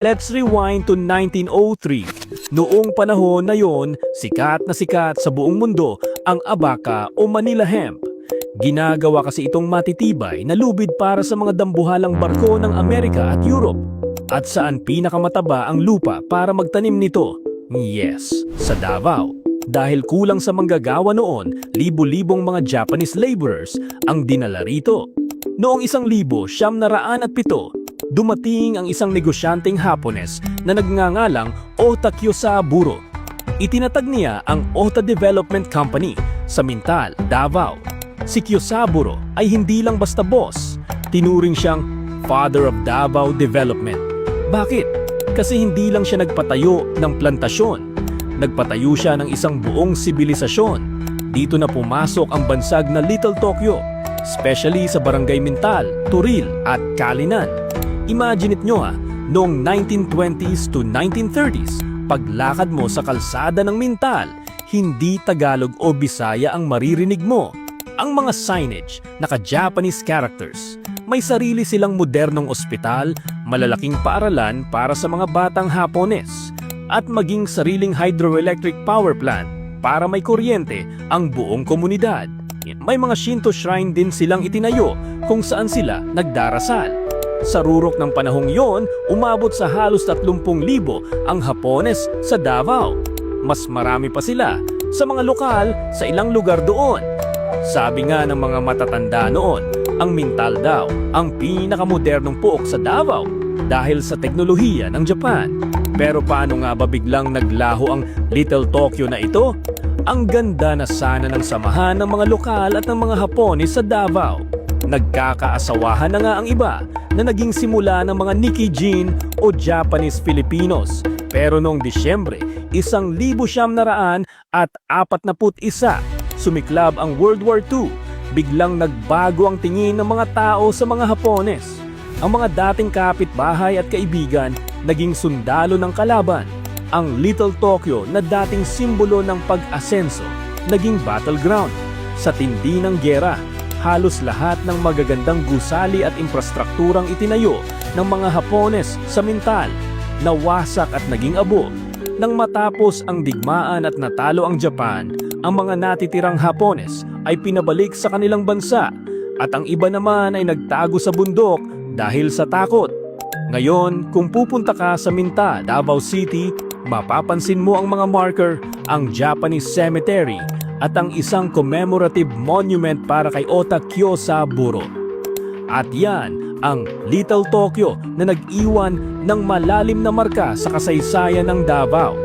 Let's rewind to 1903. Noong panahon na yon, sikat na sikat sa buong mundo ang abaka o Manila hemp. Ginagawa kasi itong matitibay na lubid para sa mga dambuhalang barko ng Amerika at Europe. At saan pinakamataba ang lupa para magtanim nito? Yes, sa Davao. Dahil kulang sa manggagawa noon, libo-libong mga Japanese laborers ang dinala rito. Noong 1907, dumating ang isang negosyanteng Hapones na nagngangalang Ota Kiyosaburo. Itinatag niya ang Ota Development Company sa Mintal, Davao. Si Kiyosaburo ay hindi lang basta boss, tinuring siyang Father of Davao Development. Bakit? Kasi hindi lang siya nagpatayo ng plantasyon, nagpatayo siya ng isang buong sibilisasyon. Dito na pumasok ang bansag na Little Tokyo, especially sa Barangay Mintal, Turil at Kalinan. Imagine it nyo noong 1920s to 1930s, paglakad mo sa kalsada ng Mintal, hindi Tagalog o Bisaya ang maririnig mo. Ang mga signage, naka-Japanese characters. May sarili silang modernong ospital, malalaking paaralan para sa mga batang Hapones, at maging sariling hydroelectric power plant para may kuryente ang buong komunidad. May mga Shinto shrine din silang itinayo kung saan sila nagdarasal. Sa rurok ng panahong yon, umabot sa halos 30,000 ang Hapones sa Davao. Mas marami pa sila sa mga lokal sa ilang lugar doon. Sabi nga ng mga matatanda noon, ang Mintal daw ang pinakamodernong pook sa Davao dahil sa teknolohiya ng Japan. Pero paano nga ba biglang naglaho ang Little Tokyo na ito? Ang ganda na sana ng samahan ng mga lokal at ng mga Hapones sa Davao. Nagkakaasawahan na nga ang iba na naging simula ng mga Nikkei-jin o Japanese Filipinos. Pero noong Disyembre, 1941, sumiklab ang World War II. Biglang nagbago ang tingin ng mga tao sa mga Hapones. Ang mga dating kapitbahay at kaibigan naging sundalo ng kalaban. Ang Little Tokyo na dating simbolo ng pag-asenso, naging battleground. Sa tindi ng gyera, halos lahat ng magagandang gusali at infrastrukturang itinayo ng mga Hapones sa Mintal, nawasak at naging abo. Nang matapos ang digmaan at natalo ang Japan, ang mga natitirang Hapones ay pinabalik sa kanilang bansa at ang iba naman ay nagtago sa bundok dahil sa takot. Ngayon, kung pupunta ka sa Minta, Davao City, mapapansin mo ang mga marker, ang Japanese cemetery at ang isang commemorative monument para kay Ota Kiyosaburo. At yan ang Little Tokyo na nag-iwan ng malalim na marka sa kasaysayan ng Davao.